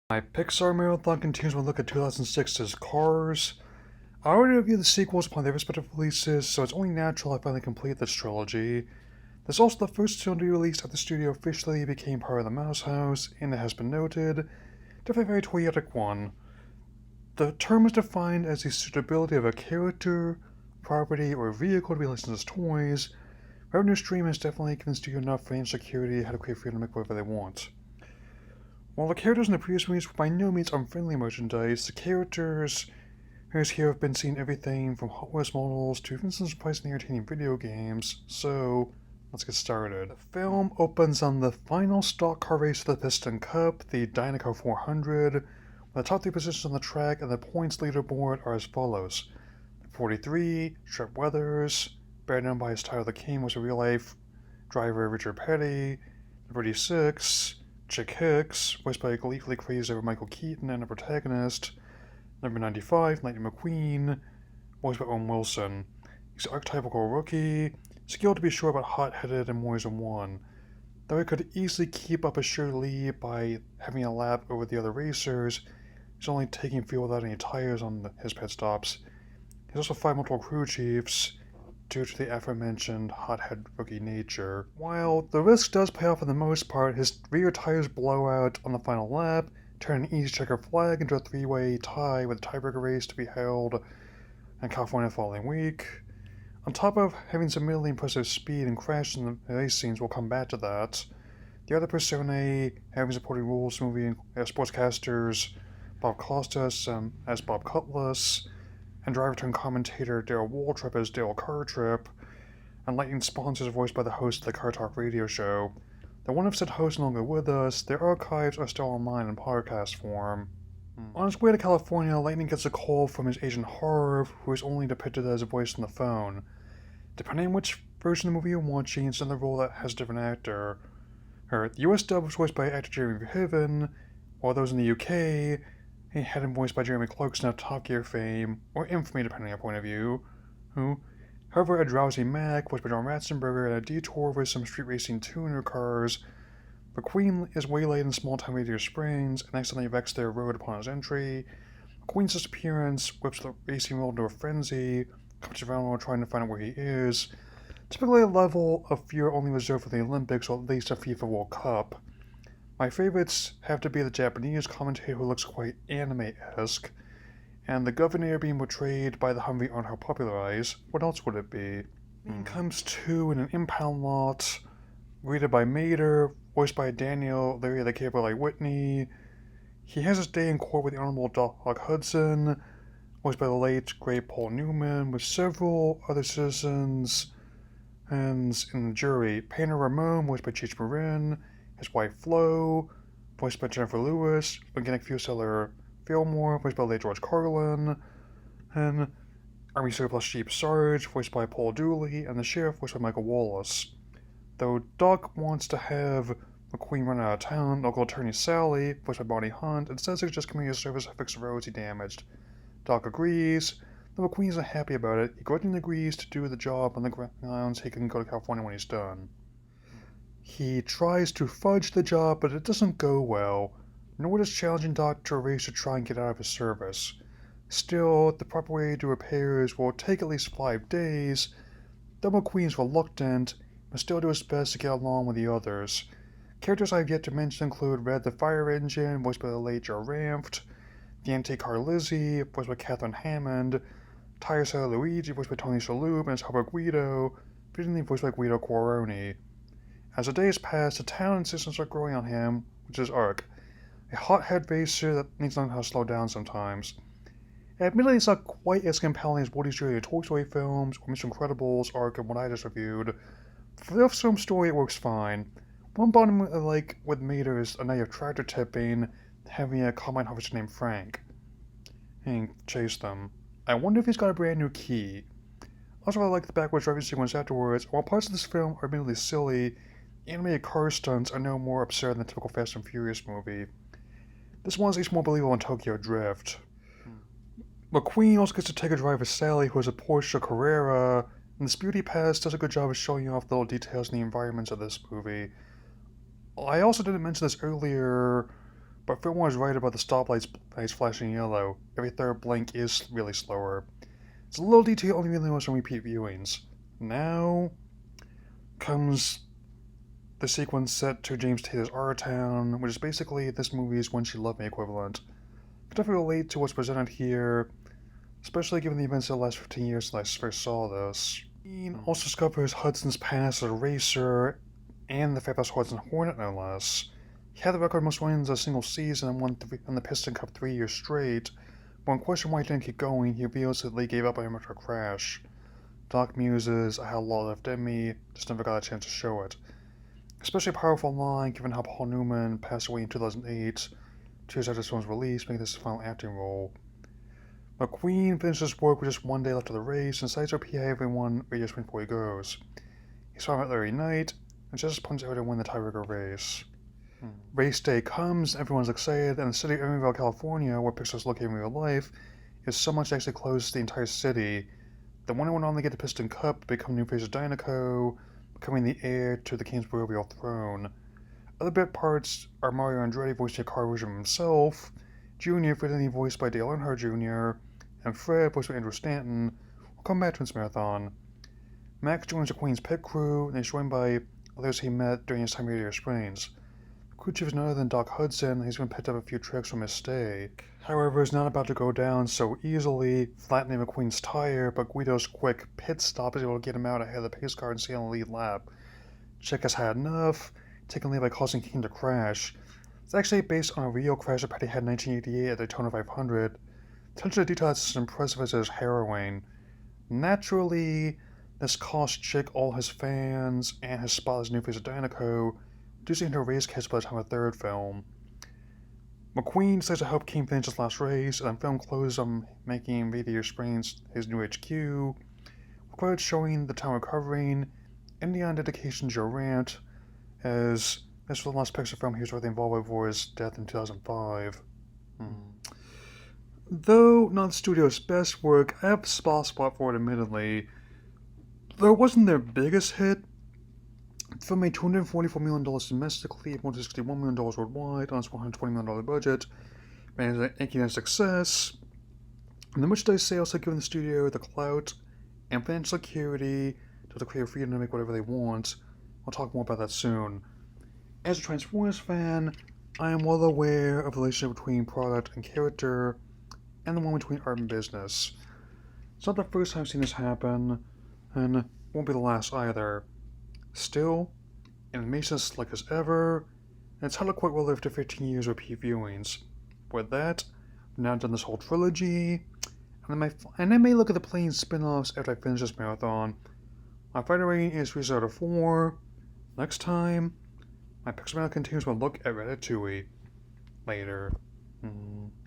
My Pixar marathon continues with a look at 2006's Cars. I already reviewed the sequels upon their respective releases, so it's only natural I finally complete this trilogy. This is also the first film to be released after the studio officially became part of the Mouse House, and it has been noted, definitely a very toyetic one. The term is defined as the suitability of a character, property, or vehicle to be licensed as toys. Revenue stream has definitely given the studio enough financial security how to create freedom to make whatever they want. While the characters in the previous movies were by no means unfriendly merchandise, the characters here have been seen everything from Hot Wheels models to even some surprisingly entertaining video games, so let's get started. The film opens on the final stock car race of the Piston Cup, the Dynacar 400, where the top three positions on the track and the points leaderboard are as follows. 43, Shep Weathers, better known by his title The King, was a real-life driver Richard Petty. 36, Chick Hicks, voiced by gleefully crazy over Michael Keaton and a protagonist. Number 95, Lightning McQueen, voiced by Owen Wilson. He's an archetypical rookie, skilled to be sure but hot-headed in more ways than one. Though he could easily keep up a sure lead by having a lap over the other racers, he's only taking fuel without any tires on his pit stops. He's also five multiple crew chiefs, due to the aforementioned hothead rookie nature. While the risk does pay off for the most part, his rear tires blow out on the final lap, turning an easy checker flag into a three-way tie with a tiebreaker race to be held in California the following week. On top of having some middling impressive speed and crashes in the race scenes, we'll come back to that. The other personae having supporting roles movie sportscasters Bob Costas as Bob Cutlass, and driver-turned-commentator Daryl Waltrip as Dale Cartrip, and Lightning sponsors voiced by the host of the Car Talk radio show. Though one of said hosts no longer with us, their archives are still online in podcast form. On his way to California, Lightning gets a call from his agent Harv, who is only depicted as a voice on the phone. Depending on which version of the movie you're watching, it's another role that has a different actor. The US dub was voiced by actor Jeremy Piven, while those in the UK he had him voiced by Jeremy Clarkson of Top Gear fame, or infamy depending on your point of view, however, a drowsy Mac, voiced by John Ratzenberger, and a detour with some street racing tuner cars. McQueen is waylaid in small-town Radiator Springs and accidentally wrecks their road upon his entry. McQueen's disappearance whips the racing world into a frenzy, comes around trying to find out where he is. Typically a level of fear only reserved for the Olympics or at least a FIFA World Cup. My favorites have to be the Japanese commentator who looks quite anime-esque, and the governor being portrayed by the Humvee on How Popularized. What else would it be? Comes to in an impound lot, greeted by Mater, voiced by Daniel Larry the Cabriolet Whitney. He has his day in court with the Honorable Doc Hudson, voiced by the late great Paul Newman, with several other citizens and in the jury. Painter Ramon, voiced by Cheech Marin, his wife Flo, voiced by Jennifer Lewis, organic fuel seller Fillmore, voiced by the late George Carlin, and Army Surplus Sheep Sarge, voiced by Paul Dooley, and the sheriff, voiced by Michael Wallace. Though Doc wants to have McQueen run out of town, local attorney Sally, voiced by Bonnie Hunt, instead suggests community service to fix the roads he damaged. Doc agrees, though McQueen isn't happy about it. He grudgingly agrees to do the job on the grounds he can go to California when he's done. He tries to fudge the job, but it doesn't go well, nor does challenging Doc to a race to try and get out of his service. Still, the proper way to do repairs will take at least 5 days. Though McQueen is reluctant, but still do his best to get along with the others. Characters I've yet to mention include Red the Fire Engine, voiced by the late Joe Ranft, the Anti-Car Lizzie, voiced by Catherine Hammond, Tire Seller Luigi, voiced by Tony Shalhoub, and his helper Guido, fittingly voiced by Guido Quaroni. As the days pass, the town and citizens are growing on him, which is Ark, a hothead racer that needs to learn how to slow down sometimes. Admittedly, it's not quite as compelling as Woody's Journey to Toy Story films or Mr. Incredible's Ark and what I just reviewed. For the film story, it works fine. One bottom I like with Mater is a night of tractor tipping, having a combine harvester named Frank, and chase them. I wonder if he's got a brand new key. Also, I like the backwards driving sequence afterwards. While parts of this film are admittedly silly, animated car stunts are no more absurd than the typical Fast and Furious movie. This one is at least more believable in Tokyo Drift. McQueen also gets to take a drive with Sally, who has a Porsche Carrera, and this beauty pass does a good job of showing off the little details in the environments of this movie. I also didn't mention this earlier, But Film was right about the stoplights lights flashing yellow. Every third blink is really slower. It's a little detail only really notice on repeat viewings. Now comes the sequence set to James Taylor's Our Town, which is basically this movie's When She Loved Me equivalent. I can definitely relate to what's presented here, especially given the events of the last 15 years since I first saw this. Ian also discovers Hudson's past as a racer, and the fabulous Hudson Hornet, no less. He had the record most wins of a single season and won the Piston Cup 3 years straight, but when questioned why he didn't keep going, he reveals that they gave up on him after a crash. Doc muses, I had a lot left in me, just never got a chance to show it. Especially a powerful line given how Paul Newman passed away in 2008, 2 years after this film's release, making this his final acting role. McQueen finishes work with just 1 day left of the race and decides to PI everyone radio screen before he goes. He's found out Larry Knight, and just points out to win the tiebreaker race. Race day comes, everyone's excited, and the city of Emeryville, California, where Pixar's located in real life, is so much actually close to the entire city. The winner went on to get the Piston Cup to become new face of Dynaco, becoming the heir to the King's proverbial throne. Other bit parts are Mario Andretti voicing a car version of himself, Junior fittingly voiced by Dale Earnhardt Jr., and Fred voiced by Andrew Stanton, will come back to this marathon. Max joins the Queen's pit crew, and is joined by others he met during his time at Radiator Springs. The crew chief is none other than Doc Hudson, and he's been picked up a few tricks from his stay. However, it's not about to go down so easily, flattening McQueen's tire, but Guido's quick pit stop is able to get him out ahead of the pace car and stay on the lead lap. Chick has had enough, taking lead by causing King to crash. It's actually based on a real crash that Petty had in 1988 at Daytona 500. Attention to detail that's as impressive as his harrowing. Naturally, this cost Chick all his fans and his spot as new face of Dynaco, reducing him to a race case by the time of the third film. McQueen decides to help King finish his last race, and the film closes on making Radiator Springs his new HQ, with credits showing the town recovering, ending on dedication to Joe Rant, as this was the last Pixar film he was really involved with before his death in 2005. Though not the studio's best work, I have a spot for it admittedly. Though it wasn't their biggest hit, the film made $244 million domestically, $161 million worldwide on its $120 million budget, making it a success. And the merchandise sales had given the studio the clout and financial security to the creative freedom to make whatever they want. I'll talk more about that soon. As a Transformers fan, I am well aware of the relationship between product and character, and the one between art and business. It's not the first time I've seen this happen, and won't be the last either. Still, animation is slick as ever, and it's held quite well after 15 years of repeat viewings. With that, I've now done this whole trilogy, and I may look at the plain spin-offs after I finish this marathon. My final rating is 3 out of 4. Next time, my Pixar Marathon continues with a look at Ratatouille. Later.